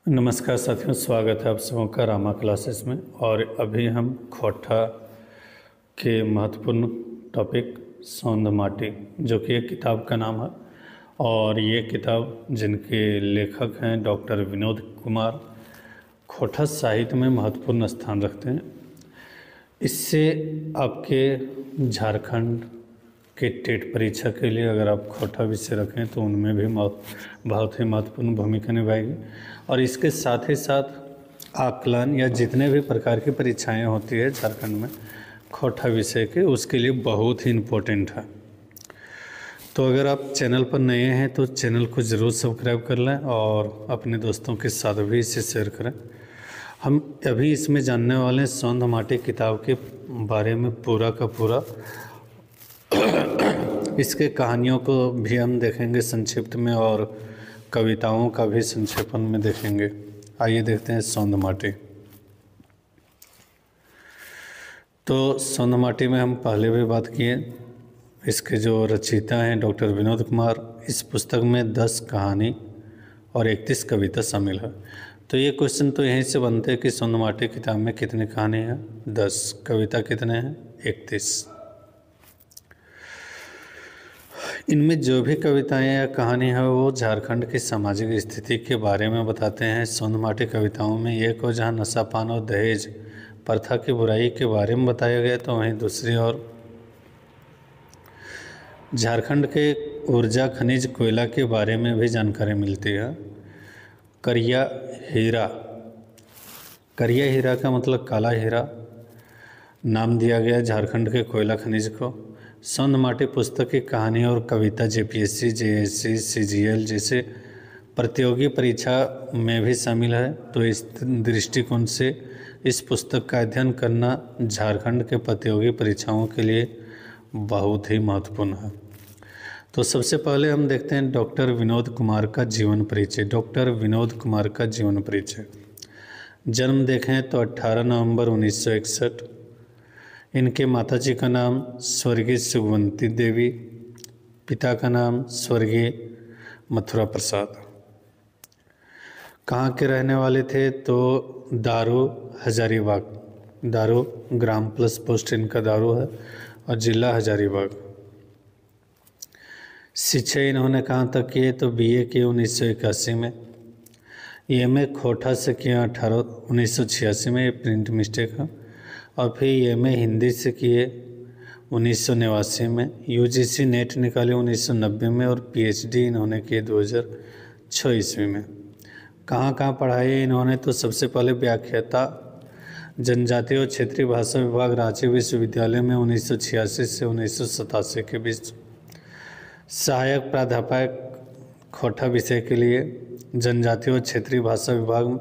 नमस्कार साथियों, स्वागत है आप सबों का रामा क्लासेस में। और अभी हम खोटा के महत्वपूर्ण टॉपिक सौंध माटी, जो कि एक किताब का नाम है, और ये किताब जिनके लेखक हैं डॉक्टर विनोद कुमार, खोटा साहित्य में महत्वपूर्ण स्थान रखते हैं। इससे आपके झारखंड के टेट परीक्षा के लिए अगर आप खोटा विषय रखें तो उनमें भी बहुत ही महत्वपूर्ण भूमिका निभाएगी। और इसके साथ ही साथ आकलन या जितने भी प्रकार की परीक्षाएं होती है झारखंड में खोटा विषय के, उसके लिए बहुत ही इम्पोर्टेंट है। तो अगर आप चैनल पर नए हैं तो चैनल को ज़रूर सब्सक्राइब कर लें और अपने दोस्तों के साथ भी इसे शेयर करें। हम अभी इसमें जानने वाले हैं सौंध माटी किताब के बारे में पूरा का पूरा। इसके कहानियों को भी हम देखेंगे संक्षिप्त में और कविताओं का भी संक्षेपण में देखेंगे। आइए देखते हैं सौंध माटी। तो सौंध माटी में हम पहले भी बात किए। इसके जो रचयिता हैं डॉक्टर विनोद कुमार, इस पुस्तक में 10 कहानी और 31 कविता शामिल है। तो ये क्वेश्चन तो यहीं से बनते हैं कि सौंध माटी किताब में कितनी कहानी है? 10। कविता कितने हैं? 31। इनमें जो भी कविताएं या कहानी है वो झारखंड की सामाजिक स्थिति के बारे में बताते हैं। सौंध माटी कविताओं में एक और जहाँ नशापान और दहेज प्रथा की बुराई के बारे में बताया गया, तो वहीं दूसरी ओर झारखंड के ऊर्जा खनिज कोयला के बारे में भी जानकारी मिलती है। करिया हीरा, करिया हीरा का मतलब काला हीरा नाम दिया गया झारखंड के कोयला खनिज को। सौंध माटी पुस्तक की कहानी और कविता जेपीएससी, जेएससी, सीजीएल जैसे प्रतियोगी परीक्षा में भी शामिल है। तो इस दृष्टिकोण से इस पुस्तक का अध्ययन करना झारखंड के प्रतियोगी परीक्षाओं के लिए बहुत ही महत्वपूर्ण है। तो सबसे पहले हम देखते हैं डॉक्टर विनोद कुमार का जीवन परिचय। डॉक्टर विनोद कुमार का जीवन परिचय। जन्म देखें तो 18 नवंबर 1961। इनके माताजी का नाम स्वर्गीय सुगवंती देवी, पिता का नाम स्वर्गीय मथुरा प्रसाद। कहाँ के रहने वाले थे? तो दारू हजारीबाग, दारू ग्राम प्लस पोस्ट इनका दारू है और जिला हजारीबाग। शिक्षा इन्होंने कहाँ तक किए? तो बीए किए 1981 में। एमए खोटा से किया 1986 में, ये प्रिंट मिस्टेक है। और फिर एमए हिंदी से किए 1989 में। यूजीसी नेट निकाले 1990 में और पीएचडी इन्होंने किए 2006 ईस्वी में। कहाँ कहाँ पढ़ाई इन्होंने? तो सबसे पहले व्याख्याता जनजातीय और क्षेत्रीय भाषा विभाग रांची विश्वविद्यालय में 1986 से 1987 के बीच। सहायक प्राध्यापक खोटा विषय के लिए जनजातीय और क्षेत्रीय भाषा विभाग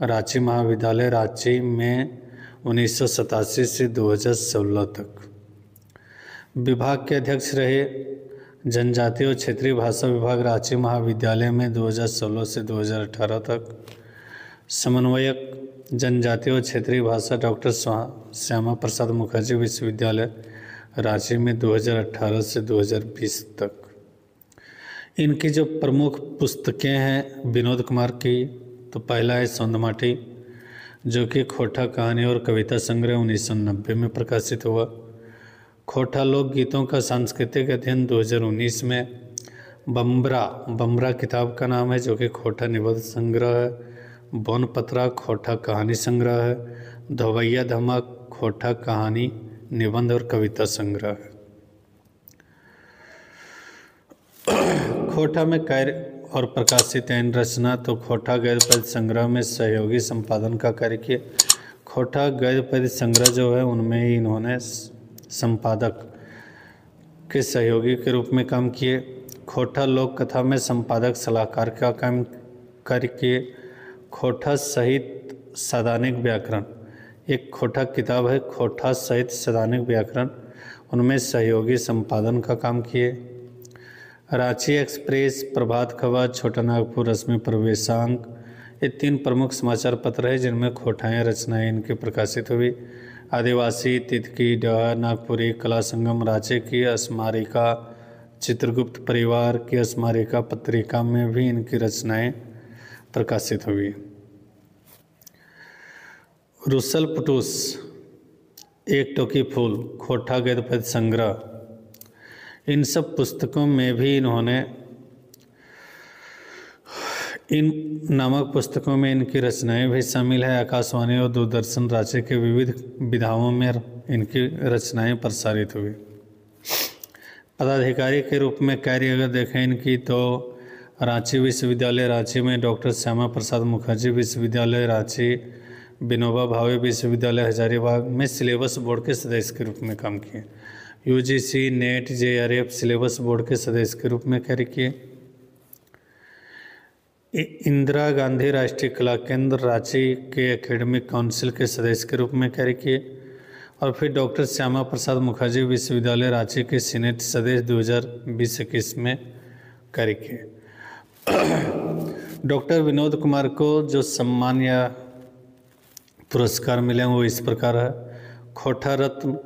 रांची महाविद्यालय रांची में 1987 से 2016 तक। विभाग के अध्यक्ष रहे जनजातीय और क्षेत्रीय भाषा विभाग रांची महाविद्यालय में 2016 से 2018 तक। समन्वयक जनजातीय और क्षेत्रीय भाषा डॉक्टर श्यामा प्रसाद मुखर्जी विश्वविद्यालय रांची में 2018 से 2020 तक। इनकी जो प्रमुख पुस्तकें हैं विनोद कुमार की, तो पहला है सौंध माटी, जो कि खोटा कहानी और कविता संग्रह 1990 में प्रकाशित हुआ। खोटा लोकगीतों का सांस्कृतिक अध्ययन 2019 में। बम्बरा किताब का नाम है, जो कि खोटा निबंध संग्रह है। बोनपत्रा खोटा कहानी संग्रह है। धोबैया धमक खोटा कहानी निबंध और कविता संग्रह है। खोटा में कार्य और प्रकाशित एन रचना, तो खोटा गद्य पद्य संग्रह में सहयोगी संपादन का कार्य किया। खोटा गद्य पद्य संग्रह जो है उनमें ही इन्होंने संपादक के सहयोगी के रूप में काम किए। खोटा लोक कथा में संपादक सलाहकार का काम कार्य किए। खोटा साहित्य सैद्धांतिक व्याकरण, एक खोटा किताब है खोटा साहित्य सैद्धांतिक व्याकरण, उनमें सहयोगी संपादन का काम किए। रांची एक्सप्रेस, प्रभात खबर, छोटा नागपुर, रश्मि प्रवेशांक, ये 3 प्रमुख समाचार पत्र हैं जिनमें खोटाएँ रचनाएँ इनकी प्रकाशित हुई। आदिवासी, तितकी, डहर, नागपुरी, कला संगम, रांची की स्मारिका, चित्रगुप्त परिवार की स्मारिका पत्रिका में भी इनकी रचनाएँ प्रकाशित हुई। रुसल पुटूस, एक टोकी फूल, खोटा गद्य संग्रह, इन सब पुस्तकों में भी इन नामक पुस्तकों में इनकी रचनाएं भी शामिल है। आकाशवाणी और दूरदर्शन राज्य के विविध विधाओं में इनकी रचनाएं प्रसारित हुई। पदाधिकारी के रूप में कार्य अगर देखें इनकी तो रांची विश्वविद्यालय रांची में डॉक्टर श्यामा प्रसाद मुखर्जी विश्वविद्यालय रांची, विनोबा भावे विश्वविद्यालय हजारीबाग में सिलेबस बोर्ड के सदस्य के रूप में काम किए। UGC, net, JRF syllabus board के सदस्य के रूप में कार्य किए। इंदिरा गांधी राष्ट्रीय कला केंद्र रांची के एकेडमिक काउंसिल के सदस्य के रूप में कार्य किए। और फिर डॉक्टर श्यामा प्रसाद मुखर्जी विश्वविद्यालय रांची के सीनेट सदस्य 2020-21 में कार्य किए। डॉक्टर विनोद कुमार को जो सम्मान या पुरस्कार मिले वो इस प्रकार है। खोटा रत्न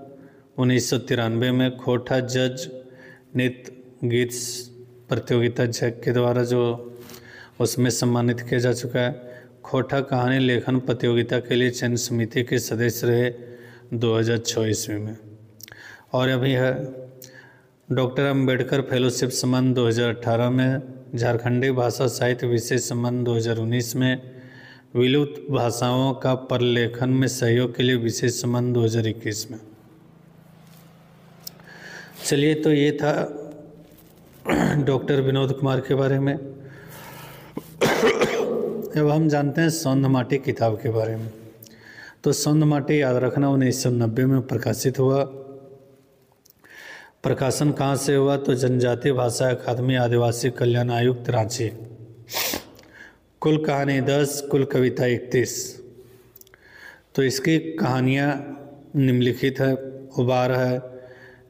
1993 में खोटा जज नृत्य गीत प्रतियोगिता जैक के द्वारा जो उसमें सम्मानित किया जा चुका है। खोटा कहानी लेखन प्रतियोगिता के लिए चयन समिति के सदस्य रहे 2006 ईस्वी में। और अभी है डॉक्टर अंबेडकर फेलोशिप सम्मान 2018 में, झारखंडी भाषा साहित्य विशेष सम्मान 2019 में, विलुप्त भाषाओं का प्रलेखन में सहयोग के लिए विशेष सम्मान 2021 में। चलिए, तो ये था डॉक्टर विनोद कुमार के बारे में। अब हम जानते हैं सौंध माटी किताब के बारे में। तो सौंध माटी याद रखना 1990 में प्रकाशित हुआ। प्रकाशन कहाँ से हुआ? तो जनजातीय भाषा अकादमी, आदिवासी कल्याण आयुक्त, रांची। कुल कहानी 10, कुल कविता 31। तो इसकी कहानियाँ निम्नलिखित है। उबार है,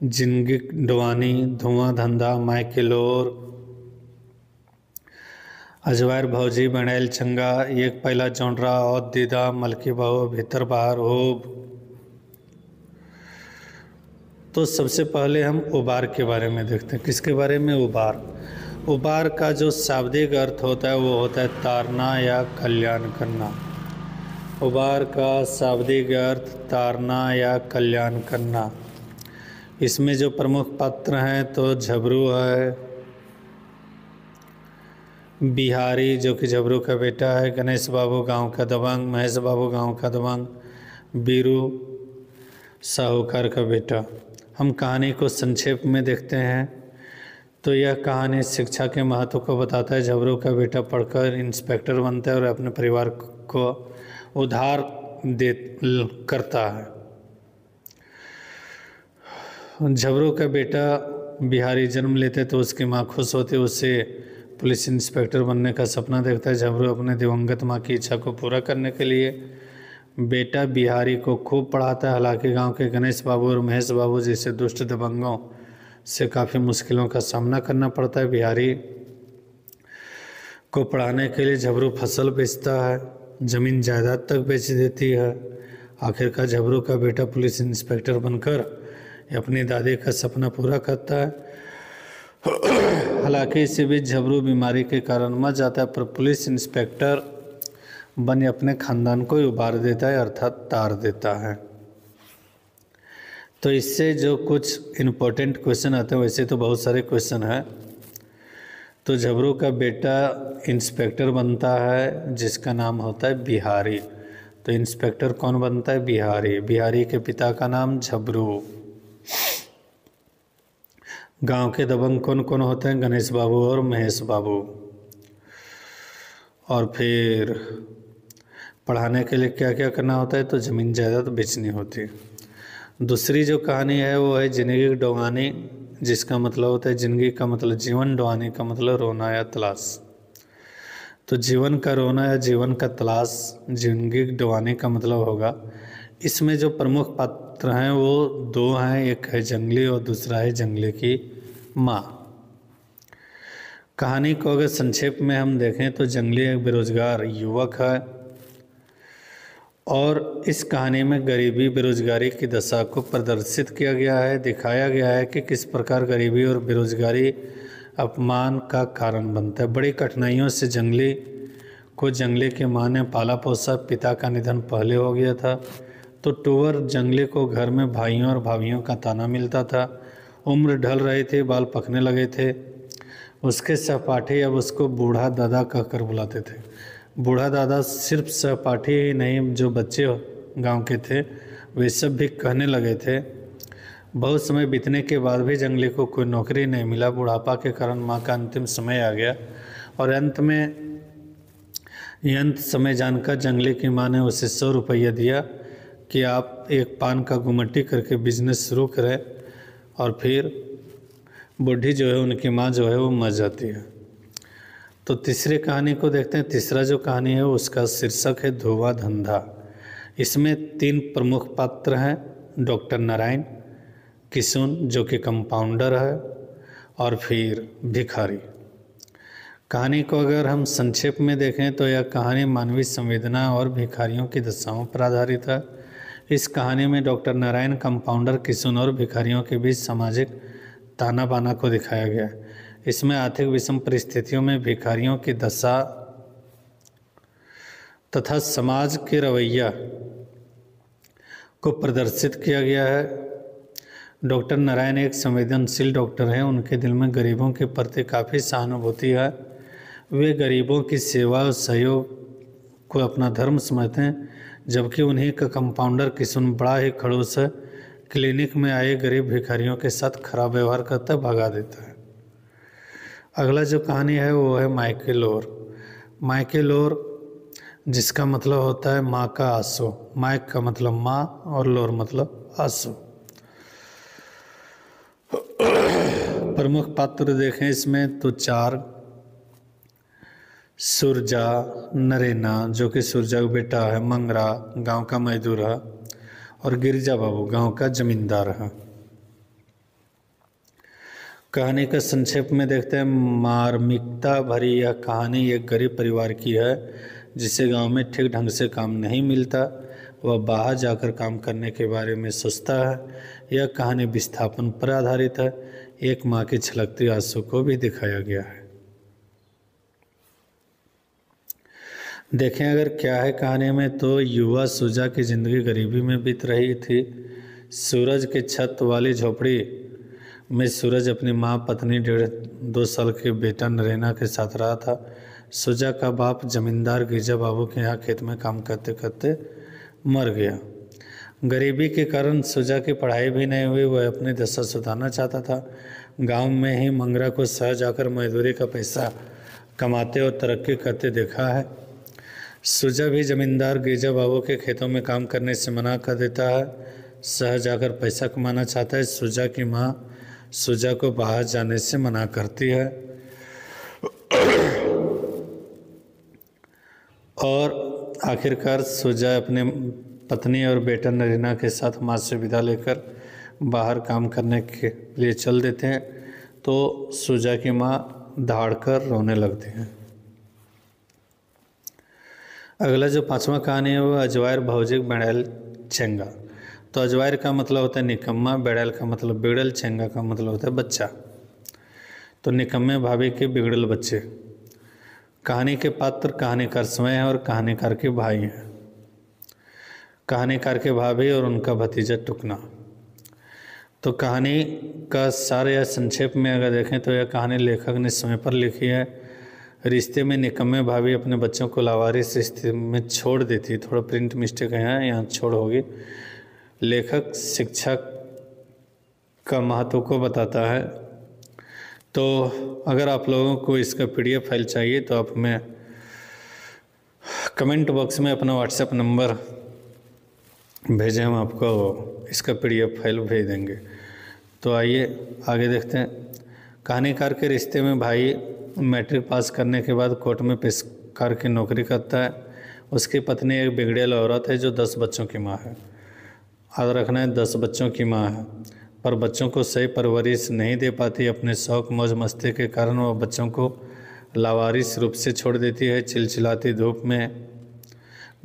जिंदगी डवानी, धुआं धंधा, माइकेलोर, अजवायर भौजी, बनेल चंगा, एक पहला जौनरा, और दीदा, मलकी बहू, भीतर बाहर होब। तो सबसे पहले हम उबार के बारे में देखते हैं। किसके बारे में? उबार। उबार का जो शाब्दिक अर्थ होता है वो होता है तारना या कल्याण करना। उबार का शाब्दिक अर्थ तारना या कल्याण करना। इसमें जो प्रमुख पात्र हैं तो झबरू है, बिहारी जो कि झबरू का बेटा है, गणेश बाबू गांव का दबंग, महेश बाबू गांव का दबंग, बीरू साहूकार का बेटा। हम कहानी को संक्षेप में देखते हैं तो यह कहानी शिक्षा के महत्व को बताता है। झबरू का बेटा पढ़कर इंस्पेक्टर बनता है और अपने परिवार को उद्धार करता है। झबरू का बेटा बिहारी जन्म लेते तो उसकी माँ खुश होती, उससे पुलिस इंस्पेक्टर बनने का सपना देखता है। झबरू अपने दिवंगत माँ की इच्छा को पूरा करने के लिए बेटा बिहारी को खूब पढ़ाता है। हालांकि गांव के गणेश बाबू और महेश बाबू जैसे दुष्ट दबंगों से काफ़ी मुश्किलों का सामना करना पड़ता है। बिहारी को पढ़ाने के लिए झबरू फसल बेचता है, जमीन जायदाद तक बेच देती है। आखिरकार झबरू का बेटा पुलिस इंस्पेक्टर बनकर अपनी दादी का सपना पूरा करता है। हालांकि इसी बीच झबरू बीमारी के कारण मर जाता है, पर पुलिस इंस्पेक्टर बन अपने खानदान को उबार देता है, अर्थात तार देता है। तो इससे जो कुछ इम्पोर्टेंट क्वेश्चन आते हैं, वैसे तो बहुत सारे क्वेश्चन हैं। तो झबरू का बेटा इंस्पेक्टर बनता है जिसका नाम होता है बिहारी। तो इंस्पेक्टर कौन बनता है? बिहारी। बिहारी के पिता का नाम झबरू। गांव के दबंग कौन कौन होते हैं? गणेश बाबू और महेश बाबू। और फिर पढ़ाने के लिए क्या क्या करना होता है? तो ज़मीन जायदाद बेचनी होती है। दूसरी जो कहानी है वो है जिंदगी डोगानी, जिसका मतलब होता है जिंदगी का मतलब जीवन, डोगानी का मतलब रोना या तलाश। तो जीवन का रोना या जीवन का तलाश जिंदगी डोगानी का मतलब होगा। इसमें जो प्रमुख पात्र हैं वो दो हैं, एक है जंगली और दूसरा है जंगली की माँ। कहानी को अगर संक्षेप में हम देखें तो जंगली एक बेरोजगार युवक है और इस कहानी में गरीबी बेरोजगारी की दशा को प्रदर्शित किया गया है। दिखाया गया है कि किस प्रकार गरीबी और बेरोजगारी अपमान का कारण बनता है। बड़ी कठिनाइयों से जंगली को जंगली की माँ ने पाला पोसा। पिता का निधन पहले हो गया था, तो टूवर जंगली को घर में भाइयों और भाभियों का ताना मिलता था। उम्र ढल रही थी, बाल पकने लगे थे। उसके सहपाठी अब उसको बूढ़ा दादा कहकर बुलाते थे। बूढ़ा दादा सिर्फ सहपाठी ही नहीं, जो बच्चे गांव के थे वे सब भी कहने लगे थे। बहुत समय बीतने के बाद भी जंगली को कोई नौकरी नहीं मिला। बुढ़ापा के कारण माँ का अंतिम समय आ गया और अंत समय जानकर जंगली की माँ ने उसे 100 रुपया दिया कि आप एक पान का गुमटी करके बिजनेस शुरू करें। और फिर बूढ़ी जो है, उनकी माँ जो है वो मर जाती है। तो तीसरी कहानी को देखते हैं। तीसरा जो कहानी है उसका शीर्षक है धुआं धंधा। इसमें 3 प्रमुख पात्र हैं, डॉक्टर नारायण, किशुन जो कि कंपाउंडर है, और फिर भिखारी। कहानी को अगर हम संक्षेप में देखें तो यह कहानी मानवीय संवेदना और भिखारियों की दशाओं पर आधारित है। इस कहानी में डॉक्टर नारायण, कंपाउंडर, किशुन और भिखारियों के बीच सामाजिक ताना बाना को दिखाया गया है। इसमें आर्थिक विषम परिस्थितियों में भिखारियों की दशा तथा समाज के रवैया को प्रदर्शित किया गया है। डॉक्टर नारायण एक संवेदनशील डॉक्टर हैं। उनके दिल में गरीबों के प्रति काफ़ी सहानुभूति है। वे गरीबों की सेवा और सहयोग को अपना धर्म समझते हैं, जबकि उन्हीं का कंपाउंडर किशुन बड़ा ही खड़ूस है। क्लिनिक में आए गरीब भिखारियों के साथ खराब व्यवहार करता भगा देता है। अगला जो कहानी है वो है माइके लोर। माइके लोर जिसका मतलब होता है माँ का आंसू। माइक का मतलब माँ और लोर मतलब आंसू। प्रमुख पात्र देखें इसमें तो 4, सुरजा, नरेना जो कि सुरजा का बेटा है, मंगरा गांव का मजदूर है, और गिरिजा बाबू गांव का जमींदार है। कहानी का संक्षेप में देखते हैं। मार्मिकता भरी यह कहानी एक गरीब परिवार की है जिसे गांव में ठीक ढंग से काम नहीं मिलता। वह बाहर जाकर काम करने के बारे में सोचता है। यह कहानी विस्थापन पर आधारित है। एक माँ की छलकती आंसू को भी दिखाया गया है। देखें अगर क्या है कहानी में, तो युवा सुजा की ज़िंदगी गरीबी में बीत रही थी। सूरज की छत वाली झोपड़ी में सूरज अपनी माँ, पत्नी, 1.5-2 साल के बेटा नरेना के साथ रहा था। सुजा का बाप जमींदार गिरजा बाबू के यहाँ खेत में काम करते करते मर गया। गरीबी के कारण सुजा की पढ़ाई भी नहीं हुई। वह अपनी दशा सुधारना चाहता था। गांव में ही मंगरा को शहर जाकर मजदूरी का पैसा कमाते और तरक्की करते देखा है। सुजा भी जमींदार गिरजा बाबू के खेतों में काम करने से मना कर देता है। शहर जाकर पैसा कमाना चाहता है। सुजा की माँ सुजा को बाहर जाने से मना करती है और आखिरकार सुजा अपने पत्नी और बेटा नरीना के साथ माँ से विदा लेकर बाहर काम करने के लिए चल देते हैं। तो सुजा की माँ दहाड़ कर रोने लगती हैं। अगला जो 5वां कहानी है वो अजवायर भौजिक बेड़ैल चेंगा। तो अजवायर का मतलब होता है निकम्मा, बेड़ैल का मतलब बिगड़ल, चेंगा का मतलब होता है बच्चा। तो निकम्मे भाभी के बिगड़ल बच्चे। कहानी के पात्र कहानीकार स्वयं हैं और कहानीकार के भाई हैं। कहानीकार के भाभी और उनका भतीजा टुकना। तो कहानी का सार या संक्षेप में अगर देखें तो यह कहानी लेखक ने समय पर लिखी है। रिश्ते में निकम्मे भाभी अपने बच्चों को लावारिस स्थिति में छोड़ देती। थोड़ा प्रिंट मिस्टेक है, यहाँ छोड़ होगी। लेखक शिक्षा का महत्व को बताता है। तो अगर आप लोगों को इसका PDF फाइल चाहिए तो आप हमें कमेंट बॉक्स में अपना व्हाट्सएप नंबर भेजें, हम आपको इसका PDF फाइल भेज देंगे। तो आइए आगे देखते हैं। कहानीकार के रिश्ते में भाई मैट्रिक पास करने के बाद कोर्ट में पेशकार की नौकरी करता है। उसकी पत्नी एक बिगड़ेल औरत है जो 10 बच्चों की माँ है। याद रखना है 10 बच्चों की माँ है, पर बच्चों को सही परवरिश नहीं दे पाती। अपने शौक मौज मस्ती के कारण वह बच्चों को लावारिस रूप से छोड़ देती है। चिलचिलाती धूप में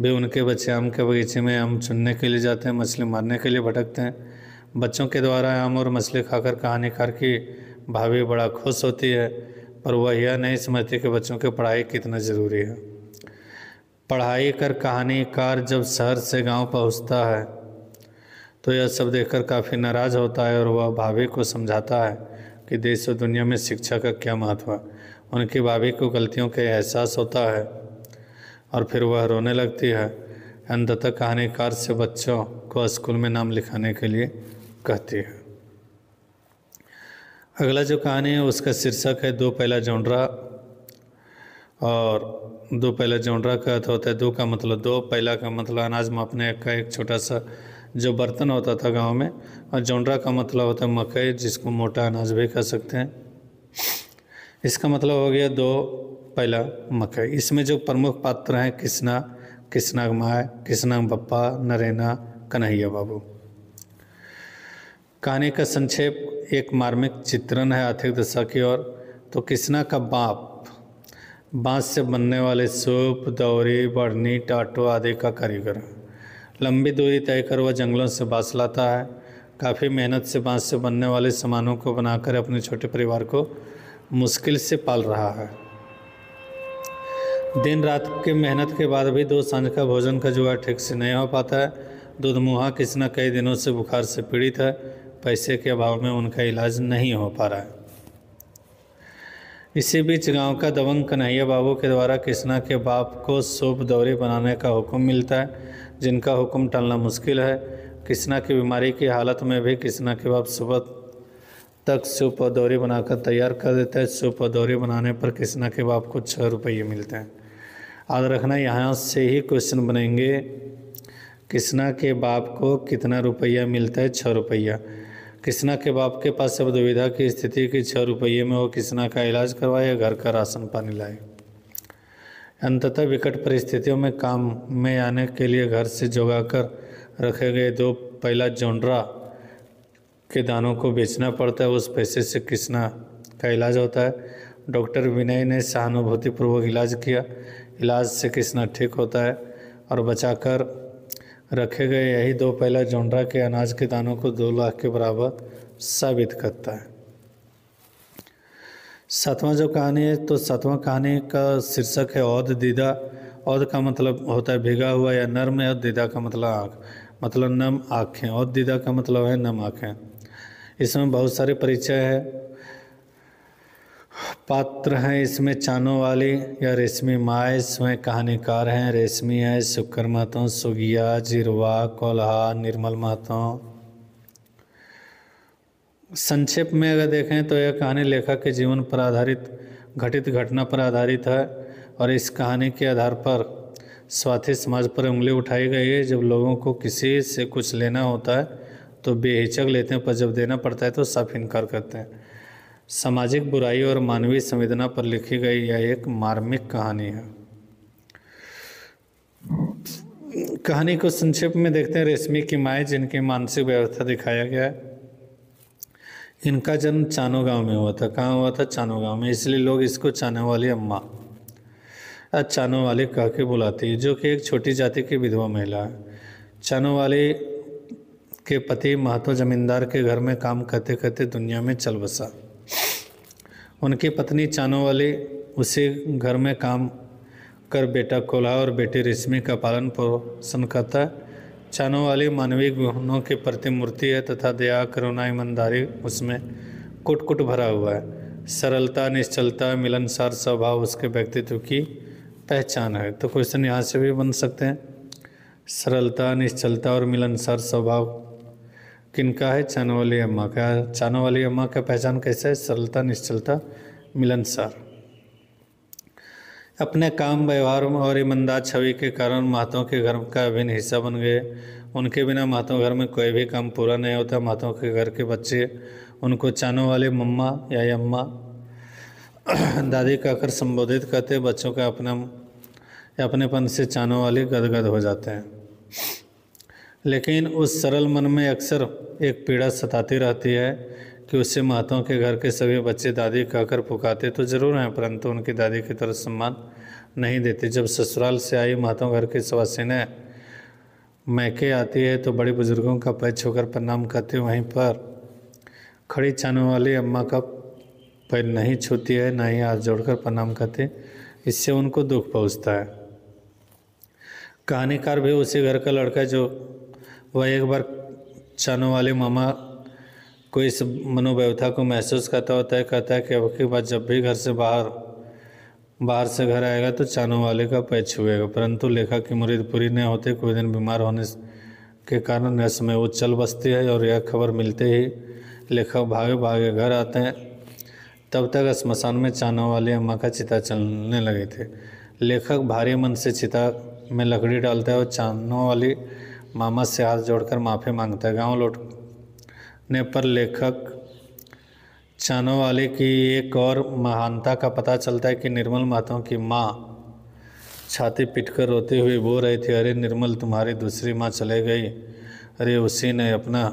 भी उनके बच्चे आम के बगीचे में आम चुनने के लिए जाते हैं, मछली मारने के लिए भटकते हैं। बच्चों के द्वारा आम और मछली खाकर कहानीकार की भाभी बड़ा खुश होती है, पर वह यह नहीं समझती कि बच्चों की पढ़ाई कितना ज़रूरी है। पढ़ाई कर कहानीकार जब शहर से गांव पहुंचता है तो यह सब देखकर काफ़ी नाराज़ होता है और वह भाभी को समझाता है कि देश और दुनिया में शिक्षा का क्या महत्व है। उनकी भाभी को गलतियों का एहसास होता है और फिर वह रोने लगती है। अंततः कहानीकार से बच्चों को स्कूल में नाम लिखाने के लिए कहती है। अगला जो कहानी है उसका शीर्षक है दो पहला जोंडरा। और दो पहला जोंडरा का अर्थ होता है दो का मतलब दो, पहला का मतलब अनाज मापने का एक छोटा सा जो बर्तन होता था गांव में, और जोंडरा का मतलब होता है मकई, जिसको मोटा अनाज भी कह सकते हैं। इसका मतलब हो गया दो पहला मकई। इसमें जो प्रमुख पात्र हैं कृष्णा, कृष्णा माँ, कृष्णा बप्पा, नरेना, कन्हैया बाबू। कहानी का संक्षेप एक मार्मिक चित्रण है आर्थिक दशा की ओर। तो कृष्णा का बाप बांस से बनने वाले सूप, दौरी, बढ़नी, टाटो आदि का कारीगर है। लंबी दूरी तय कर वह जंगलों से बांस लाता है। काफ़ी मेहनत से बांस से बनने वाले सामानों को बनाकर अपने छोटे परिवार को मुश्किल से पाल रहा है। दिन रात के मेहनत के बाद भी दो सांझ का भोजन का जुगाड़ ठीक से नहीं हो पाता है। दूधमुहा कृष्णा कई दिनों से बुखार से पीड़ित है। पैसे के अभाव में उनका इलाज नहीं हो पा रहा है। इसी बीच गांव का दबंग कन्हैया बाबू के द्वारा कृष्णा के बाप को सूप दौरी बनाने का हुक्म मिलता है, जिनका हुक्म टालना मुश्किल है। कृष्णा की बीमारी की हालत में भी कृष्णा के बाप सुबह तक सूप और दौरी बनाकर तैयार कर देता है। सूप और दौरी बनाने पर कृष्णा के बाप को 6 रुपये मिलते हैं। याद रखना यहाँ से ही क्वेश्चन बनेंगे। कृष्णा के बाप को कितना रुपया मिलता है? 6 रुपया। कृष्णा के बाप के पास अब दुविधा की स्थिति कि 6 रुपये में वो कृष्णा का इलाज करवाए या घर का राशन पानी लाए। अंततः विकट परिस्थितियों में काम में आने के लिए घर से जोगा कर रखे गए दो पहला जोंडरा के दानों को बेचना पड़ता है। उस पैसे से कृष्णा का इलाज होता है। डॉक्टर विनय ने सहानुभूतिपूर्वक इलाज किया। इलाज से कृष्णा ठीक होता है और बचाकर रखे गए यही दो पहला जोंडरा के अनाज के दानों को 2 लाख के बराबर साबित करता है। 7वां जो कहानी है तो 7वां कहानी का शीर्षक है औध दीदा। औध का मतलब होता है भीगा हुआ या नर्म, और दीदा का मतलब आँख, मतलब नम आँखें। औध दीदा का मतलब है नम आँखें। इसमें बहुत सारे परिचय है, पात्र हैं इसमें चानों वाली या रेशमी माँ, इसमें कहानीकार हैं रेशमी है, शुक्र महतो, सुगिया, जिरवा, कोल्हा, निर्मल महतो। संक्षेप में अगर देखें तो यह कहानी लेखक के जीवन पर आधारित घटित घटना पर आधारित है और इस कहानी के आधार पर स्वार्थी समाज पर उंगली उठाई गई है। जब लोगों को किसी से कुछ लेना होता है तो बेहिचक लेते हैं, पर जब देना पड़ता है तो साफ इनकार करते हैं। सामाजिक बुराई और मानवीय संवेदना पर लिखी गई यह एक मार्मिक कहानी है। कहानी को संक्षेप में देखते हैं। रेशमी की माँ जिनकी मानसिक व्यवस्था दिखाया गया है। इनका जन्म चानो गांव में हुआ था। कहाँ हुआ था? चानो गांव में। इसलिए लोग इसको चानो वाली अम्मा या चानो वाली कह के बुलाती है, जो कि एक छोटी जाति की विधवा महिला है। चानो वाली के पति महतो जमींदार के घर में काम करते करते दुनिया में चल बसा। उनकी पत्नी चानो वाली उसी घर में काम कर बेटा कोल्हा और बेटी रेशमी का पालन पोषण करता है। चानो वाली मानवीय गुणों की प्रतिमूर्ति है तथा दया, करुणा, ईमानदारी उसमें कुट कुट भरा हुआ है। सरलता, निश्चलता, मिलनसार स्वभाव उसके व्यक्तित्व की पहचान है। तो क्वेश्चन यहाँ से भी बन सकते हैं। सरलता, निश्चलता और मिलनसार स्वभाव किनका है? चानो वाली अम्मा का। चानो वाली अम्मा का पहचान कैसा है? सरलता, निश्चलता, मिलनसार। अपने काम, व्यवहार और ईमानदार छवि के कारण महतों के घर का अभिन्न हिस्सा बन गए। उनके बिना महतों घर में कोई भी काम पूरा नहीं होता। महतों के घर के बच्चे उनको चानो वाले मम्मा या अम्मा, दादी कहकर संबोधित करते। बच्चों का अपनेपन से चानो वाली गदगद हो जाते हैं। लेकिन उस सरल मन में अक्सर एक पीड़ा सताती रहती है कि उससे महतों के घर के सभी बच्चे दादी कहकर पुकारते तो जरूर हैं, परंतु उनकी दादी की तरह सम्मान नहीं देते। जब ससुराल से आई महतों घर की सवासिनें मैके आती है तो बड़े बुजुर्गों का पैर छूकर प्रणाम करती, वहीं पर खड़ी चानो वाली अम्मा का पैर नहीं छूती है, ना ही हाथ जोड़कर प्रणाम करती। इससे उनको दुख पहुँचता है। कहानीकार भी उसी घर का लड़का जो वह एक बार चानों वाले मामा को इस मनोव्यथा को महसूस करता होता है। कहता है कि अब की बात जब भी घर से बाहर से घर आएगा तो चानों वाले का पैर छुएगा। परंतु लेखक की मुरीद पूरी नहीं होती। कोई दिन बीमार होने के कारण यह समय वो चल बसती है और यह खबर मिलते ही लेखक भागे भागे घर आते हैं। तब तक स्मशान में चानों वाली अम्मा का चिता चलने लगे थे। लेखक भारी मन से चिता में लकड़ी डालता है और चानों वाली मामा से हाथ जोड़कर माफ़ी मांगता है। गांव लौटने पर लेखक चानों वाले की एक और महानता का पता चलता है कि निर्मल महतो की माँ छाती पीटकर रोते हुए बोल रही थी, अरे निर्मल तुम्हारी दूसरी माँ चले गई, अरे उसी ने अपना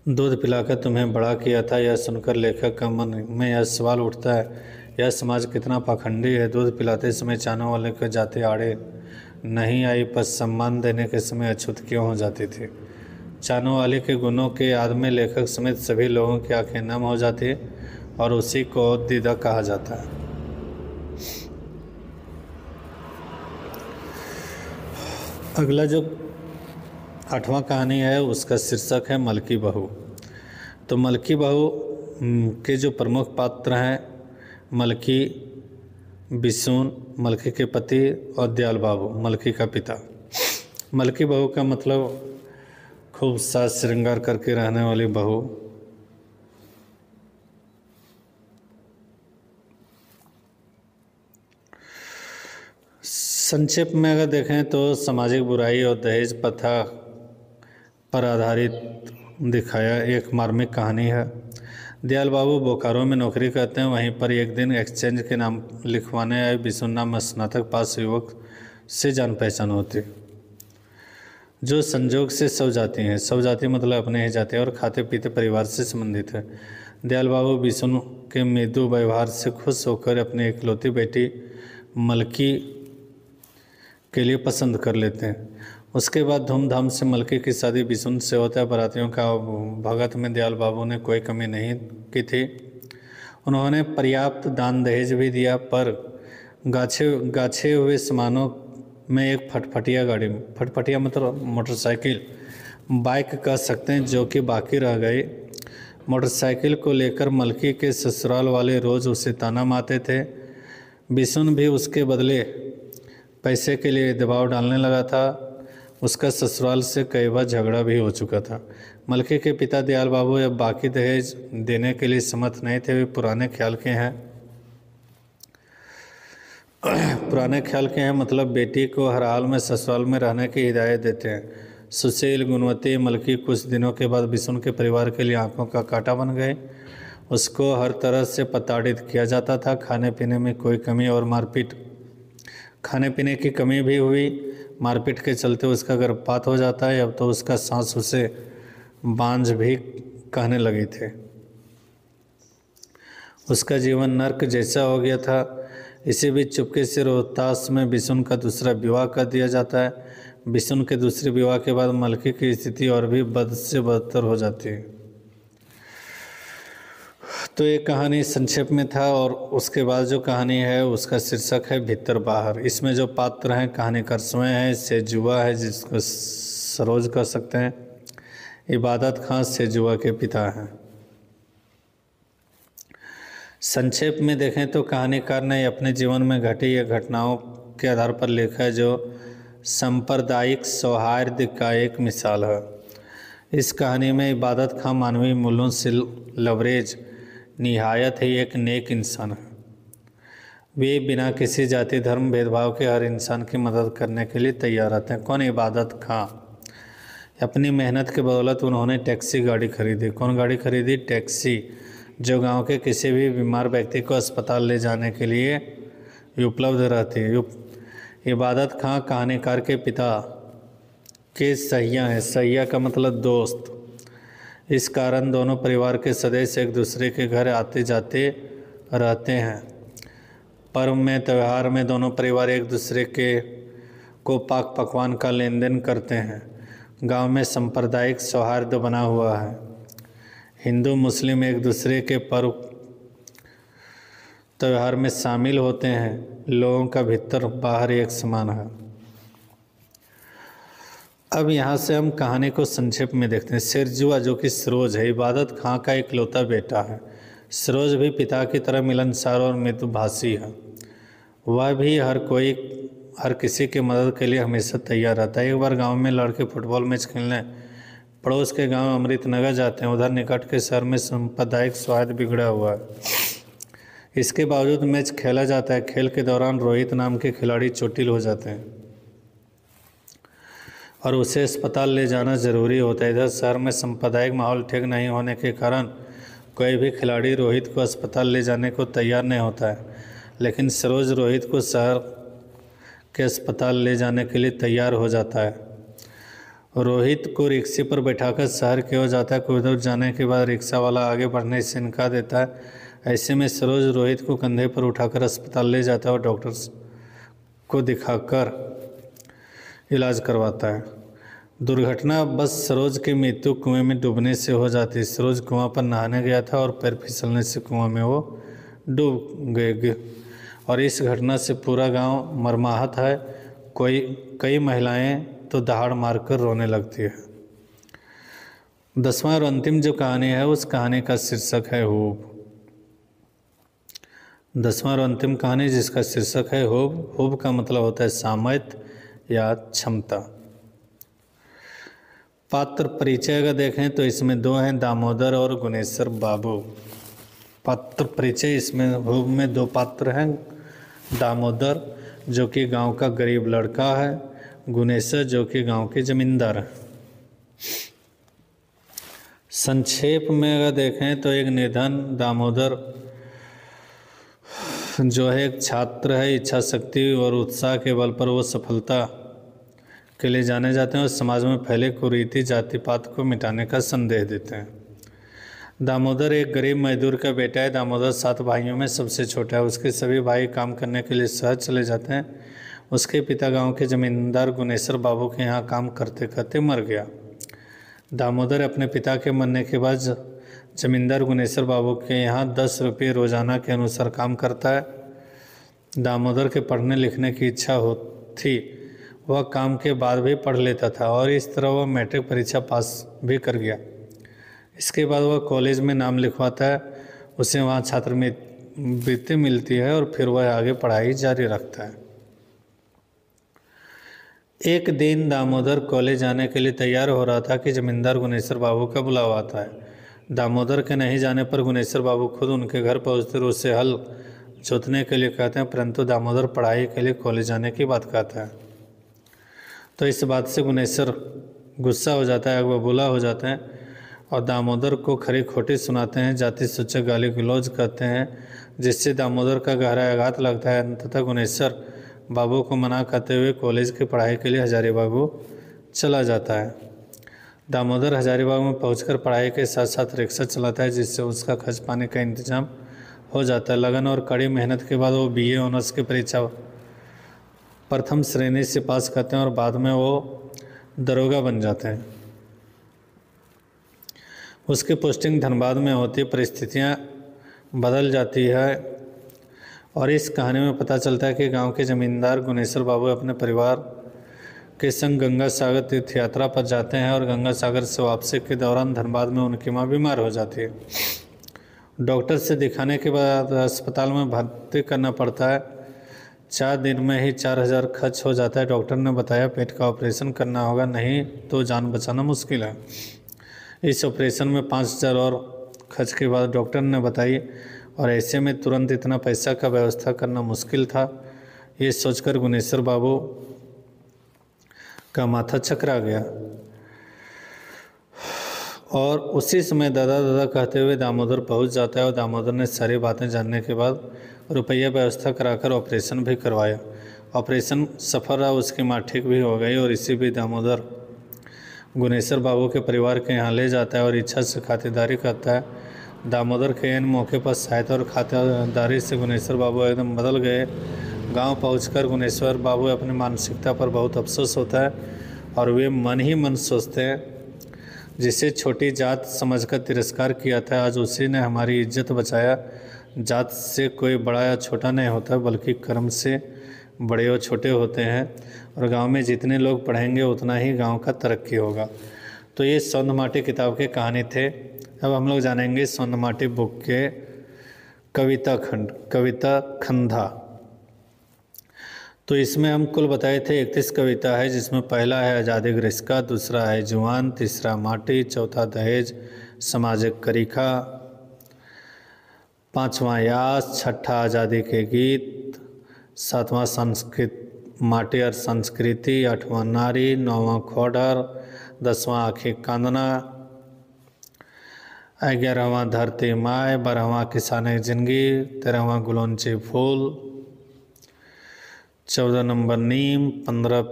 दूध पिलाकर तुम्हें बड़ा किया था। यह सुनकर लेखक का मन में यह सवाल उठता है, यह समाज कितना पाखंडी है। दूध पिलाते समय चानों वाले के जाते आड़े नहीं आई, पर सम्मान देने के समय अछूत क्यों हो जाती थी। चानों वाले के गुणों के याद में लेखक समेत सभी लोगों की आंखें नम हो जाती है और उसी को दीदा कहा जाता है। अगला जो 8वां कहानी है उसका शीर्षक है मलकी बहू। तो मलकी बहू के जो प्रमुख पात्र हैं मलकी, बिशुन, मलकी के पति और दयाल बाबू, मलकी का पिता। मलकी बहू का मतलब खूब साज श्रृंगार करके रहने वाली बहू। संक्षेप में अगर देखें तो सामाजिक बुराई और दहेज प्रथा पर आधारित दिखाया एक मार्मिक कहानी है। दयाल बाबू बोकारो में नौकरी करते हैं। वहीं पर एक दिन एक्सचेंज के नाम लिखवाने आए बिशुन नाम स्नातक पास युवक से जान पहचान होती, जो संजोग से सब जाती हैं। सब जाति मतलब अपने ही जाते हैं और खाते पीते परिवार से संबंधित है। दयाल बाबू बिशुन के मृदु व्यवहार से खुश होकर अपनी इकलौती बेटी मलकी के लिए पसंद कर लेते हैं। उसके बाद धूमधाम से मलकी की शादी बिशुन से होता है। बारातियों का भगत में दयाल बाबू ने कोई कमी नहीं की थी। उन्होंने पर्याप्त दान दहेज भी दिया, पर गाछे हुए सामानों में एक फटफटिया गाड़ी, फटफटिया मतलब मोटरसाइकिल, बाइक कह सकते हैं, जो कि बाकी रह गई। मोटरसाइकिल को लेकर मलकी के ससुराल वाले रोज़ उसे ताना मारते थे। बिशुन भी उसके बदले पैसे के लिए दबाव डालने लगा था। उसका ससुराल से कई बार झगड़ा भी हो चुका था। मलकी के पिता दयाल बाबू अब बाकी दहेज देने के लिए समर्थ नहीं थे। वे पुराने ख्याल के हैं मतलब बेटी को हर हाल में ससुराल में रहने की हिदायत देते हैं। सुशील गुणवती मलकी कुछ दिनों के बाद बिशुन के परिवार के लिए आंखों का कांटा बन गए। उसको हर तरह से प्रताड़ित किया जाता था। खाने पीने में कोई कमी और खाने पीने की कमी भी हुई। मारपीट के चलते उसका गर्भपात हो जाता है। अब तो उसका सांस उसे बांझ भी कहने लगे थे। उसका जीवन नर्क जैसा हो गया था। इसी बीच चुपके से रोहतास में बिशुन का दूसरा विवाह कर दिया जाता है। बिशुन के दूसरे विवाह के बाद मलकी की स्थिति और भी बद से बदतर हो जाती है। तो ये कहानी संक्षेप में था और उसके बाद जो कहानी है उसका शीर्षक है भीतर बाहर। इसमें जो पात्र हैं कहानीकार स्वयं है, सेजुआ है जिसको सरोज कर सकते हैं, इबादत खां सेजुआ के पिता हैं। संक्षेप में देखें तो कहानीकार ने अपने जीवन में घटी या घटनाओं के आधार पर लिखा है जो सांप्रदायिक सौहार्द का एक मिसाल है। इस कहानी में इबादत खां मानवीय मूल्यों से लवरेज निहायत ही एक नेक इंसान है। वे बिना किसी जाति धर्म भेदभाव के हर इंसान की मदद करने के लिए तैयार रहते हैं। कौन? इबादत खां। अपनी मेहनत के बदौलत उन्होंने टैक्सी गाड़ी खरीदी। कौन गाड़ी खरीदी? टैक्सी, जो गांव के किसी भी बीमार व्यक्ति को अस्पताल ले जाने के लिए उपलब्ध रहती है। इबादत खां कहानीकार के पिता के सहिया हैं। सहिया का मतलब दोस्त। इस कारण दोनों परिवार के सदस्य एक दूसरे के घर आते जाते रहते हैं। पर्व में, त्यौहार में दोनों परिवार एक दूसरे को पाक पकवान का लेन देन करते हैं। गांव में सांप्रदायिक सौहार्द बना हुआ है। हिंदू मुस्लिम एक दूसरे के पर्व त्यौहार में शामिल होते हैं। लोगों का भीतर बाहर एक समान है। अब यहाँ से हम कहानी को संक्षेप में देखते हैं। सिरजुआ जो कि सरोज है, इबादत खां का इकलौता बेटा है। सरोज भी पिता की तरह मिलनसार और मृदुभाषी है। वह भी हर किसी की मदद के लिए हमेशा तैयार रहता है। एक बार गांव में लड़के फुटबॉल मैच खेलने पड़ोस के गांव अमृतनगर जाते हैं। उधर निकट के शहर में सांप्रदायिक सौहार्द बिगड़ा हुआ है। इसके बावजूद मैच खेला जाता है। खेल के दौरान रोहित नाम के खिलाड़ी चोटिल हो जाते हैं और उसे अस्पताल ले जाना जरूरी होता है। इधर शहर में सांप्रदायिक माहौल ठीक नहीं होने के कारण कोई भी खिलाड़ी रोहित को अस्पताल ले जाने को तैयार नहीं होता है, लेकिन सरोज रोहित को शहर के अस्पताल ले जाने के लिए तैयार हो जाता है। रोहित को रिक्शे पर बैठाकर शहर की ओर जाता है। कुछ दूर जाने के बाद रिक्शा वाला आगे बढ़ने से इनकार देता है। ऐसे में सरोज रोहित को कंधे पर उठाकर अस्पताल ले जाता है और डॉक्टर को दिखाकर इलाज करवाता है। दुर्घटना बस सरोज की मृत्यु कुएं में डूबने से हो जाती है। सरोज कुआं पर नहाने गया था और पैर फिसलने से कुआं में वो डूब गए और इस घटना से पूरा गांव मर्माहत है। कई महिलाएं तो दहाड़ मारकर रोने लगती है। 10वां और अंतिम जो कहानी है उस कहानी का शीर्षक है हूब। 10वां और अंतिम कहानी जिसका शीर्षक है हूब। हूब का मतलब होता है सामर्थ्य या क्षमता। पात्र परिचय अगर देखें तो इसमें दो हैं, दामोदर और गुनेश्वर बाबू। पात्र परिचय इसमें हूब में दो पात्र हैं, दामोदर जो कि गांव का गरीब लड़का है, गुनेश्वर जो कि गांव के जमींदार हैं। संक्षेप में अगर देखें तो एक निधन दामोदर जो है एक छात्र है। इच्छा शक्ति और उत्साह के बल पर वो सफलता के लिए जाने जाते हैं और समाज में फैले कुरीति जाति पात को मिटाने का संदेश देते हैं। दामोदर एक गरीब मजदूर का बेटा है। दामोदर 7 भाइयों में सबसे छोटा है। उसके सभी भाई काम करने के लिए शहर चले जाते हैं। उसके पिता गांव के जमींदार गुनेश्वर बाबू के यहाँ काम करते करते मर गया। दामोदर अपने पिता के मरने के बाद जमींदार गुनेश्वर बाबू के यहाँ 10 रुपये रोजाना के अनुसार काम करता है। दामोदर के पढ़ने लिखने की इच्छा थी, वह काम के बाद भी पढ़ लेता था और इस तरह वह मैट्रिक परीक्षा पास भी कर गया। इसके बाद वह कॉलेज में नाम लिखवाता है। उसे वहाँ छात्रवृत्ति मिलती है और फिर वह आगे पढ़ाई जारी रखता है। एक दिन दामोदर कॉलेज जाने के लिए तैयार हो रहा था कि जमींदार गुनेश्वर बाबू का बुलावा आता है। दामोदर के नहीं जाने पर गुनेश्वर बाबू खुद उनके घर पहुँचते और उससे हल जोतने के लिए कहते हैं, परंतु दामोदर पढ़ाई के लिए कॉलेज जाने की बात कहता है। तो इस बात से गुनेश्वर गुस्सा हो जाता है, वह बुला हो जाते हैं और दामोदर को खरी खोटी सुनाते हैं, जाति सूचक गाली गलौज करते हैं, जिससे दामोदर का गहरा आघात लगता है। अंततः गुनेश्वर बाबू को मना करते हुए कॉलेज की पढ़ाई के लिए हजारीबाग चला जाता है। दामोदर हजारीबाग में पहुंचकर पढ़ाई के साथ साथ रिक्शा चलाता है, जिससे उसका खर्च पाने का इंतजाम हो जाता है। लगन और कड़ी मेहनत के बाद वो BA ऑनर्स की परीक्षा प्रथम श्रेणी से पास करते हैं और बाद में वो दरोगा बन जाते हैं। उसकी पोस्टिंग धनबाद में होती, परिस्थितियाँ बदल जाती है और इस कहानी में पता चलता है कि गांव के जमींदार गुनेश्वर बाबू अपने परिवार के संग गंगा सागर तीर्थ यात्रा पर जाते हैं और गंगा सागर से वापसी के दौरान धनबाद में उनकी माँ बीमार हो जाती है। डॉक्टर से दिखाने के बाद अस्पताल में भर्ती करना पड़ता है। 4 दिन में ही 4000 खर्च हो जाता है। डॉक्टर ने बताया पेट का ऑपरेशन करना होगा, नहीं तो जान बचाना मुश्किल है। इस ऑपरेशन में 5000 और खर्च के बाद डॉक्टर ने बताई और ऐसे में तुरंत इतना पैसा का व्यवस्था करना मुश्किल था। ये सोचकर गुनेश्वर बाबू का माथा चकरा गया और उसी समय दादा दादा कहते हुए दामोदर पहुंच जाता है और दामोदर ने सारी बातें जानने के बाद रुपया व्यवस्था कराकर ऑपरेशन भी करवाया। ऑपरेशन सफल रहा, उसकी माँ ठीक भी हो गई और इसी भी दामोदर गुनेश्वर बाबू के परिवार के यहाँ ले जाता है और इच्छा से खातिरदारी करता है। दामोदर के इन मौके पर सहायता और खातिरदारी से गुनेश्वर बाबू एकदम बदल गए। गांव पहुंचकर गुनेश्वर बाबू अपनी मानसिकता पर बहुत अफसोस होता है और वे मन ही मन सोचते हैं, जिसे छोटी जात समझकर तिरस्कार किया था, आज उसी ने हमारी इज्जत बचाया। जात से कोई बड़ा या छोटा नहीं होता, बल्कि कर्म से बड़े और छोटे होते हैं। और गांव में जितने लोग पढ़ेंगे उतना ही गांव का तरक्की होगा। तो ये सौंद माटी किताब के कहानी थे। अब हम लोग जानेंगे सौंद माटी बुक के कविता खंड, कविता खंधा। तो इसमें हम कुल बताए थे 31 कविता है, जिसमें पहला है आज़ादी ग्रस का, दूसरा है जुआन, तीसरा माटी, चौथा दहेज सामाजिक करीखा, पांचवा यास, छठा आज़ादी के गीत, सातवां संस्कृत माटी और संस्कृति, आठवां नारी, नौवां खोडर, 10वां आँखें कांदना, 11वां धरती माए, 12वां किसान जिंदगी, 13वां गुलौंची फूल, 14 नंबर नीम, 15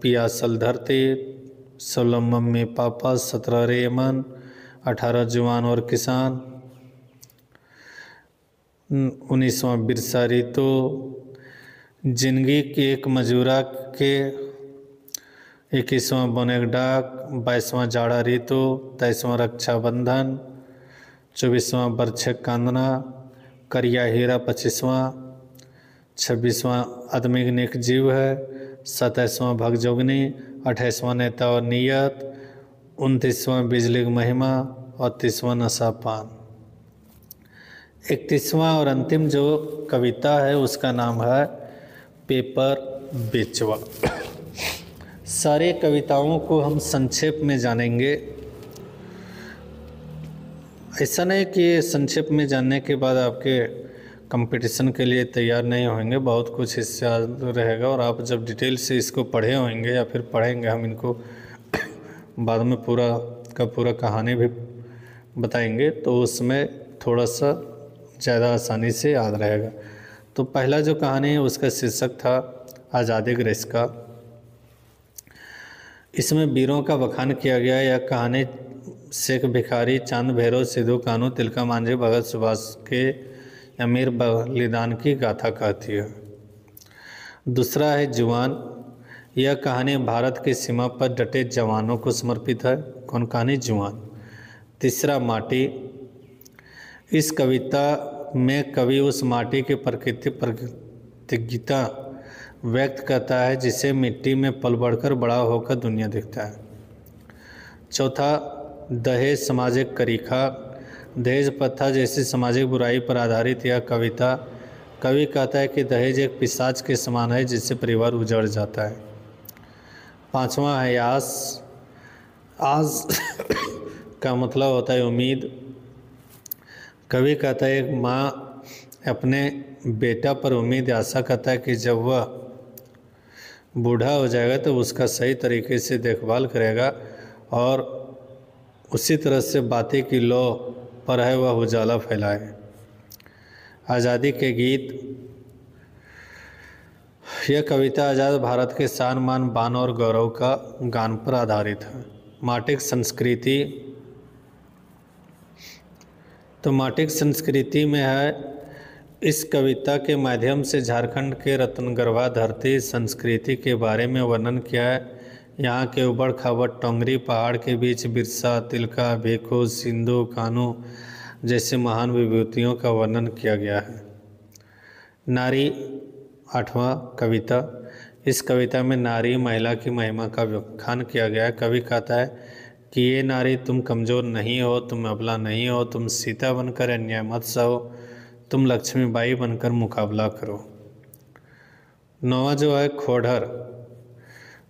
पियासल धरती, 16 मम्मी पापा, 17 रेमन, 18 जुआन और किसान, 19वां बिरसा ऋतु, जिंदगी की एक मजूरा के, 21वां बोनेक डाक, 22वां जाड़ा ऋतु, 23वां रक्षाबंधन, 24वां बरछे कांदना, करिया हीरा 25वां, 26वां आदमी नेक जीव है, 27वां भगजोगनी, 28वां नेता और नियत, 29वां बिजली की महिमा और 30वां नशा पान। 31वां और अंतिम जो कविता है उसका नाम है पेपर बेचवा। सारे कविताओं को हम संक्षेप में जानेंगे। ऐसा नहीं कि संक्षेप में जानने के बाद आपके कंपटीशन के लिए तैयार नहीं होंगे, बहुत कुछ इससे रहेगा। और आप जब डिटेल से इसको पढ़े होंगे या फिर पढ़ेंगे, हम इनको बाद में पूरा का पूरा कहानी भी बताएंगे, तो उसमें थोड़ा सा ज़्यादा आसानी से याद रहेगा। तो पहला जो कहानी है उसका शीर्षक था आज़ादी ग्रस का। इसमें वीरों का बखान किया गया। यह कहानी शेख भिखारी, चांद भैरव, सिद्धू कानू, तिलका मांझी, भगत सुभाष के अमीर बलिदान की गाथा कहती है। दूसरा है जुआन। यह कहानी भारत की सीमा पर डटे जवानों को समर्पित है। कौन कहानी? जुआन। तीसरा माटी। इस कविता में कवि उस माटी की प्रतिज्ञता व्यक्त करता है जिसे मिट्टी में पल बढ़कर बड़ा होकर दुनिया दिखता है। चौथा दहेज सामाजिक करीखा। दहेज प्रथा जैसी सामाजिक बुराई पर आधारित यह कविता, कवि कहता है कि दहेज एक पिशाच के समान है जिससे परिवार उजड़ जाता है। पांचवा है आस। आस का मतलब होता है उम्मीद। कवि कहता है एक माँ अपने बेटा पर उम्मीद आशा करता है कि जब वह बूढ़ा हो जाएगा तो उसका सही तरीके से देखभाल करेगा और उसी तरह से बातें की लौ पर है वह उजाला फैलाए। आज़ादी के गीत। यह कविता आज़ाद भारत के शान मान बान और गौरव का गान पर आधारित है। माटिक संस्कृति। तो माटिक संस्कृति में है, इस कविता के माध्यम से झारखंड के रत्नगर्भा धरती संस्कृति के बारे में वर्णन किया है। यहाँ के उबड़ खाबड़ टोंगरी पहाड़ के बीच बिरसा, तिलका, भिखू, सिंधु कानू जैसे महान विभूतियों का वर्णन किया गया है। नारी। 8वां कविता। इस कविता में नारी महिला की महिमा का व्याख्यान किया गया है। कवि कहता है कि ये नारी तुम कमज़ोर नहीं हो, तुम अबला नहीं हो, तुम सीता बनकर अन्याय मत सहो, तुम लक्ष्मीबाई बनकर मुकाबला करो। 9वां जो है खोडर।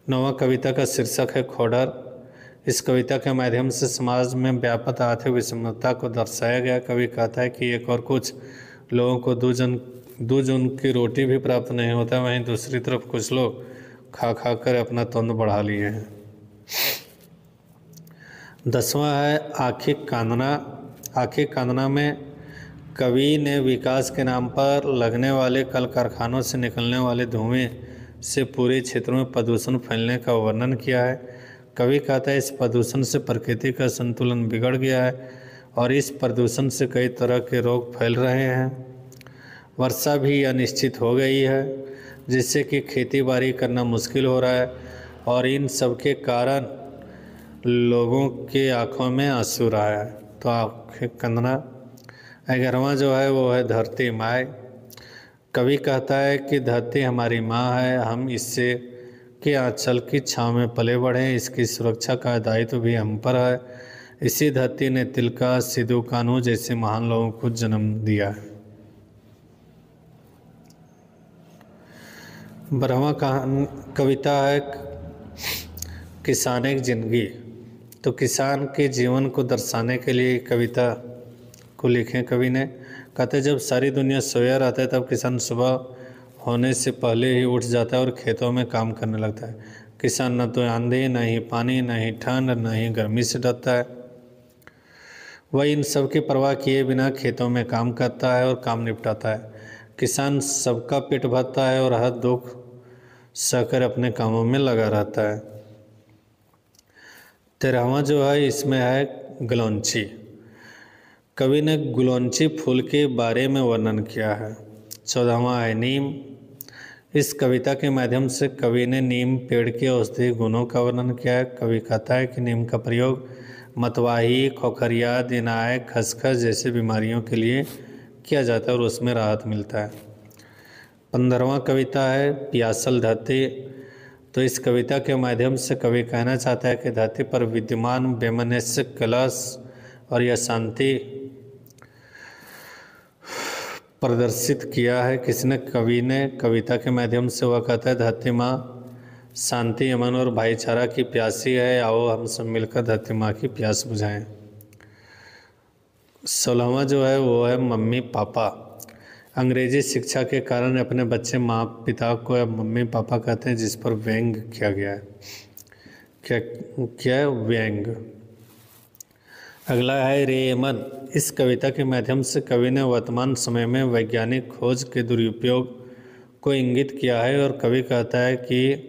9वां कविता का शीर्षक है खोडर। इस कविता के माध्यम से समाज में व्याप्त आर्थिक विषमता को दर्शाया गया। कवि कहता है कि एक और कुछ लोगों को दो जन की रोटी भी प्राप्त नहीं होता, वहीं दूसरी तरफ कुछ लोग खा खा कर अपना तंद बढ़ा लिए हैं। 10वां है आँखें कांदना। आँखें कांदना में कवि ने विकास के नाम पर लगने वाले कल कारखानों से निकलने वाले धुएं से पूरे क्षेत्र में प्रदूषण फैलने का वर्णन किया है। कवि कहता है इस प्रदूषण से प्रकृति का संतुलन बिगड़ गया है और इस प्रदूषण से कई तरह के रोग फैल रहे हैं। वर्षा भी अनिश्चित हो गई है जिससे कि खेती बाड़ी करना मुश्किल हो रहा है और इन सब के कारण लोगों के आंखों में आंसू रहा है। तो आँखें कांदना 11वां जो है वो है धरती माँ। कवि कहता है कि धरती हमारी माँ है, हम इससे के आंचल की छाँव में पले बढ़े, इसकी सुरक्षा का दायित्व भी हम पर है। इसी धरती ने तिलका, सिद्धू कान्हू जैसे महान लोगों को जन्म दिया है। 12वां कविता है किसान एक जिंदगी। तो किसान के जीवन को दर्शाने के लिए कविता को लिखे कवि ने। कहते जब सारी दुनिया सोया रहता है तब किसान सुबह होने से पहले ही उठ जाता है और खेतों में काम करने लगता है। किसान न तो आंधी, न ही पानी, न ही ठंड, न ही गर्मी से डरता है। वह इन सब की परवाह किए बिना खेतों में काम करता है और काम निपटाता है। किसान सबका पेट भरता है और हर दुख सहकर अपने कामों में लगा रहता है। 13वां जो है इसमें है गुलौंची। कवि ने गुलौंची फूल के बारे में वर्णन किया है। 14वां है नीम। इस कविता के माध्यम से कवि ने नीम पेड़ के औषधीय गुणों का वर्णन किया है। कवि कहता है कि नीम का प्रयोग मतवाही, खोखरिया, दिनाय, खसखस जैसे बीमारियों के लिए किया जाता है और उसमें राहत मिलता है। 15वां कविता है पियासल धरती। तो इस कविता के माध्यम से कवि कहना चाहता है कि धरती पर विद्यमान वैमनस्य, कलश और यह शांति प्रदर्शित किया है। किसने? कवि ने कविता के माध्यम से। वह कहता है धरती माँ शांति, अमन और भाईचारा की प्यासी है, आओ हम सब मिलकर धरती माँ की प्यास बुझाएं। 16वां जो है वो है मम्मी पापा। अंग्रेजी शिक्षा के कारण अपने बच्चे माँ पिता को अब मम्मी पापा कहते हैं, जिस पर व्यंग किया गया है। क्या है? व्यंग। अगला है रेमन। इस कविता के माध्यम से कवि ने वर्तमान समय में वैज्ञानिक खोज के दुरुपयोग को इंगित किया है और कवि कहता है कि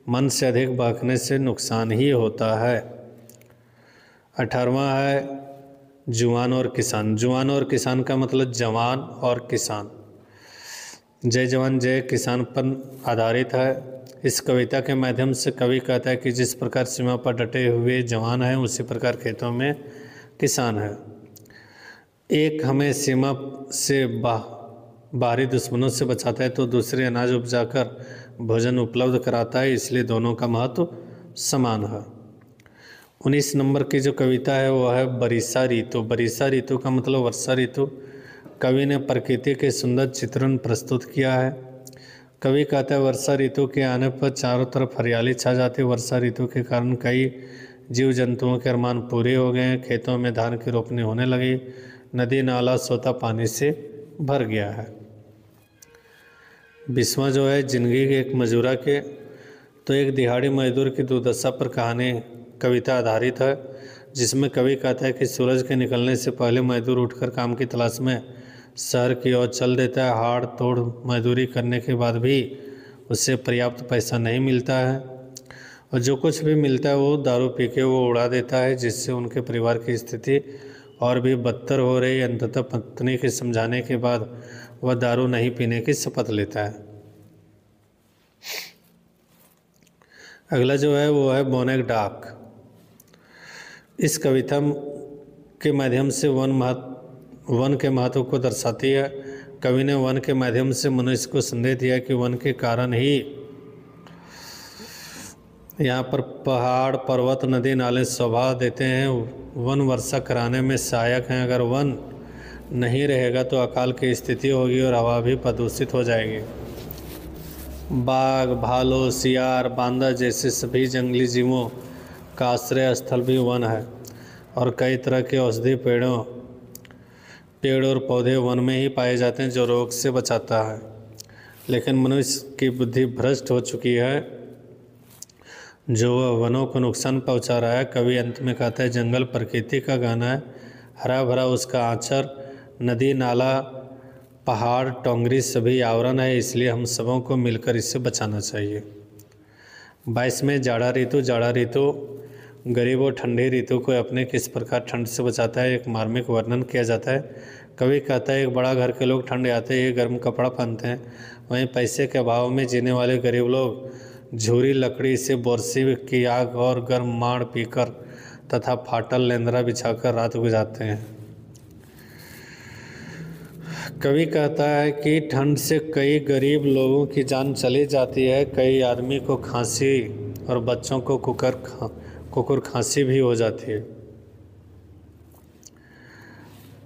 मन से अधिक बहकने से नुकसान ही होता है। 18वां है जुआन और किसान। जुआन और किसान का मतलब जवान और किसान। जय जवान जय किसान पर आधारित है। इस कविता के माध्यम से कवि कहता है कि जिस प्रकार सीमा पर डटे हुए जवान हैं उसी प्रकार खेतों में किसान है। एक हमें सीमा से बाहरी दुश्मनों से बचाता है तो दूसरे अनाज उपजाकर भोजन उपलब्ध कराता है, इसलिए दोनों का महत्व समान है। 19 नंबर की जो कविता है वो है बरिशा ऋतु। बरिशा ऋतु का मतलब वर्षा ऋतु। कवि ने प्रकृति के सुंदर चित्रण प्रस्तुत किया है। कवि कहता है वर्षा ऋतु के आने पर चारों तरफ हरियाली छा जाती है। वर्षा ऋतु के कारण कई जीव जंतुओं के अरमान पूरे हो गए हैं। खेतों में धान की रोपनी होने लगी। नदी नाला सोता पानी से भर गया है। 20वां जो है जिंदगी के एक मजूरा के। तो एक दिहाड़ी मजदूर की दुर्दशा पर कहानी कविता आधारित है, जिसमें कवि कहता है कि सूरज के निकलने से पहले मजदूर उठकर काम की तलाश में शहर की ओर चल देता है। हाड़ तोड़ मजदूरी करने के बाद भी उसे पर्याप्त पैसा नहीं मिलता है और जो कुछ भी मिलता है वो दारू पी के वो उड़ा देता है, जिससे उनके परिवार की स्थिति और भी बदतर हो रही। अंततः पत्नी के समझाने के बाद वह दारू नहीं पीने की शपथ लेता है। अगला जो है वो है बोनेक डाक। इस कविता के माध्यम से वन के महत्व को दर्शाती है। कवि ने वन के माध्यम से मनुष्य को संदेश दिया कि वन के कारण ही यहाँ पर पहाड़, पर्वत, नदी, नाले शोभा देते हैं। वन वर्षा कराने में सहायक हैं। अगर वन नहीं रहेगा तो अकाल की स्थिति होगी और हवा भी प्रदूषित हो जाएगी। बाघ, भालू, सियार, बांदर जैसे सभी जंगली जीवों का आश्रय स्थल भी वन है और कई तरह के औषधीय पेड़ और पौधे वन में ही पाए जाते हैं जो रोग से बचाता है। लेकिन मनुष्य की बुद्धि भ्रष्ट हो चुकी है जो वह वनों को नुकसान पहुंचा रहा है। कवि अंत में कहता है जंगल प्रकृति का गहना है, हरा भरा उसका आंचल, नदी नाला पहाड़ टोंगरी सभी आवरण है, इसलिए हम सबों को मिलकर इससे बचाना चाहिए। 22 में जाड़ा ऋतु। जाड़ा ऋतु गरीब और ठंडी ऋतु को अपने किस प्रकार ठंड से बचाता है एक मार्मिक वर्णन किया जाता है। कवि कहता है एक बड़ा घर के लोग ठंड आते ही गर्म कपड़ा पहनते हैं, वहीं पैसे के अभाव में जीने वाले गरीब लोग झूरी लकड़ी से बोरसी की आग और गर्म माड़ पीकर तथा फाटल लेंदरा बिछाकर रात गुजारते हैं। कवि कहता है कि ठंड से कई गरीब लोगों की जान चली जाती है, कई आदमी को खांसी और बच्चों को कुकुर खांसी भी हो जाती है।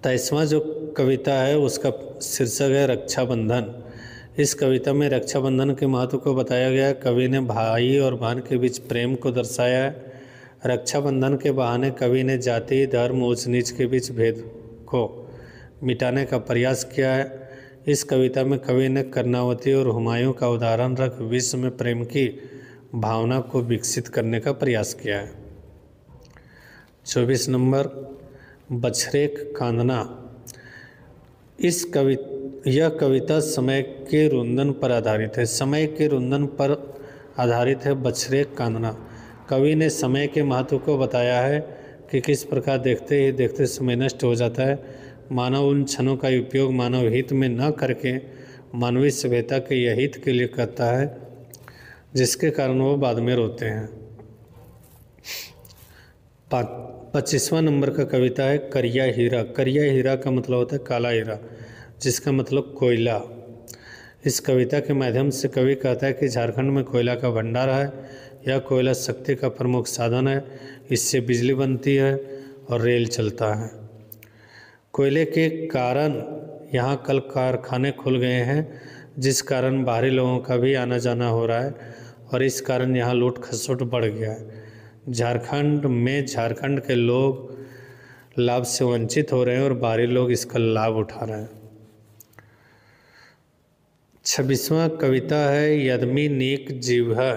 23वां जो कविता है उसका शीर्षक है रक्षाबंधन। इस कविता में रक्षाबंधन के महत्व को बताया गया है। कवि ने भाई और बहन के बीच प्रेम को दर्शाया है। रक्षाबंधन के बहाने कवि ने जाति, धर्म, ऊंच नीच के बीच भेद को मिटाने का प्रयास किया है। इस कविता में कवि ने कर्णावती और हुमायूं का उदाहरण रख विश्व में प्रेम की भावना को विकसित करने का प्रयास किया है। 24 नंबर, बछड़े कांदना। यह कविता समय के रुंदन पर आधारित है। समय के रुंदन पर आधारित है बछड़े कांदना। कवि ने समय के महत्व को बताया है कि किस प्रकार देखते ही देखते समय नष्ट हो जाता है। मानव उन क्षणों का उपयोग मानव हित में न करके मानवीय सभ्यता के यह हित के लिए करता है जिसके कारण वो बाद में रोते हैं। 25वां नंबर का कविता है करिया हीरा। करिया हीरा का मतलब होता है काला हीरा, जिसका मतलब कोयला। इस कविता के माध्यम से कवि कहता है कि झारखंड में कोयला का भंडार है। यह कोयला शक्ति का प्रमुख साधन है। इससे बिजली बनती है और रेल चलता है। कोयले के कारण यहाँ कल कारखाने खुल गए हैं, जिस कारण बाहरी लोगों का भी आना जाना हो रहा है और इस कारण यहाँ लूट खसोट बढ़ गया है। झारखंड के लोग लाभ से वंचित हो रहे हैं और बाहरी लोग इसका लाभ उठा रहे हैं। 26वां कविता है यदमी नीक जीव है।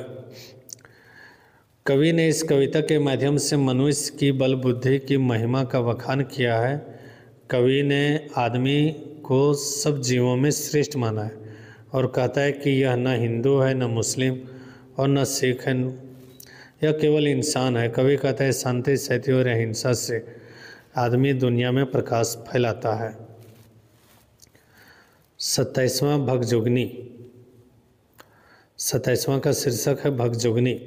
कवि ने इस कविता के माध्यम से मनुष्य की बल बुद्धि की महिमा का बखान किया है। कवि ने आदमी को सब जीवों में श्रेष्ठ माना है और कहता है कि यह न हिंदू है, न मुस्लिम और न सिख है, यह केवल इंसान है। कवि कहता है शांति, सत्य और अहिंसा से आदमी दुनिया में प्रकाश फैलाता है। 27वां भगजोगनी। 27वां का शीर्षक है भगजोगनी।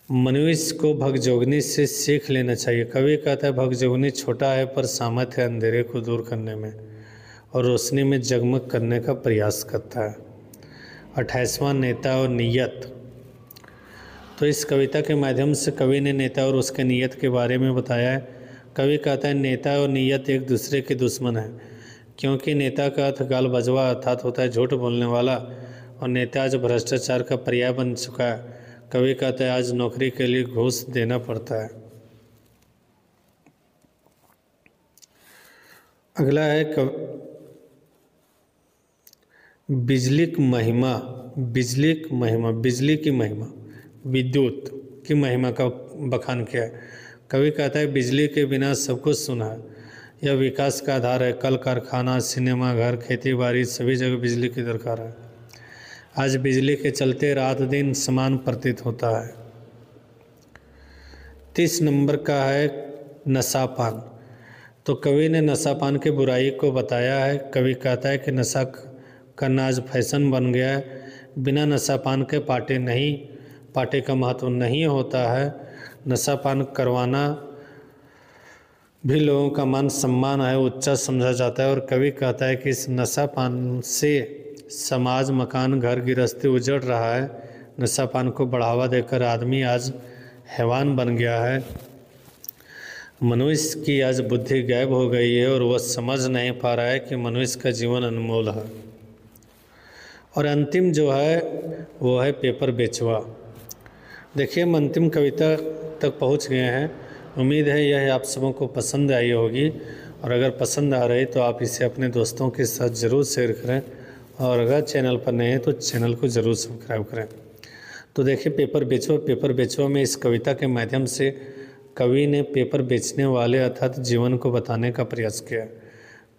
मनुष्य को भगजोगनी से सीख लेना चाहिए। कवि कहता है भगजोगनी छोटा है पर सामर्थ्य है अंधेरे को दूर करने में और रोशनी में जगमग करने का प्रयास करता है। 28वां नेता और नीयत। तो इस कविता के माध्यम से कवि ने नेता और उसके नीयत के बारे में बताया है। कवि कहता है नेता और नीयत एक दूसरे के दुश्मन है, क्योंकि नेता का अर्थ गाल बजवा अर्थात होता है झूठ बोलने वाला और नेता आज भ्रष्टाचार का पर्याय बन चुका है। कवि कहता है आज नौकरी के लिए घूस देना पड़ता है। अगला है बिजली की महिमा। बिजली की महिमा, विद्युत की महिमा का बखान किया है। कवि कहता है बिजली के बिना सब कुछ सुना है। यह विकास का आधार है। कल कारखाना, सिनेमा घर, खेती बाड़ी सभी जगह बिजली की दरकार है। आज बिजली के चलते रात दिन समान प्रतीत होता है। 30 नंबर का है नशापान। तो कवि ने नशापान की बुराई को बताया है। कवि कहता है कि नशा करना आज फैशन बन गया है। बिना नशापान के पार्टी का महत्व नहीं होता है। नशापान करवाना भी लोगों का मान सम्मान है, उच्चा समझा जाता है। और कवि कहता है कि इस नशापान से समाज, मकान, घर गृहस्थी उजड़ रहा है। नशापान को बढ़ावा देकर आदमी आज हैवान बन गया है। मनुष्य की आज बुद्धि गायब हो गई है और वह समझ नहीं पा रहा है कि मनुष्य का जीवन अनमोल है। और अंतिम जो है वो है पेपर बेचवा। देखिए हम अंतिम कविता तक पहुंच गए हैं। उम्मीद है यह आप सबों को पसंद आई होगी और अगर पसंद आ रही तो आप इसे अपने दोस्तों के साथ ज़रूर शेयर करें और अगर चैनल पर नए हैं तो चैनल को ज़रूर सब्सक्राइब करें। तो देखिए पेपर बेचवा में इस कविता के माध्यम से कवि ने पेपर बेचने वाले अर्थात जीवन को बताने का प्रयास किया।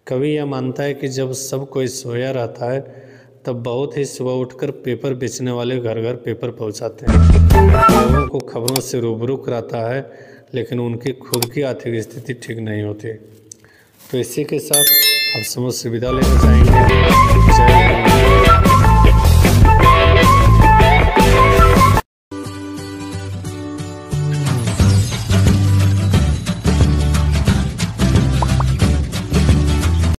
कवि यह मानता है कि जब सब कोई सोया रहता है तब बहुत ही सुबह उठकर पेपर बेचने वाले घर घर पेपर पहुंचाते हैं, लोगों को खबरों से रूबरू कराता है, लेकिन उनकी खुद की आर्थिक स्थिति ठीक नहीं होती। तो इसी के साथ आप समझ से विदा लेना चाहेंगे। जय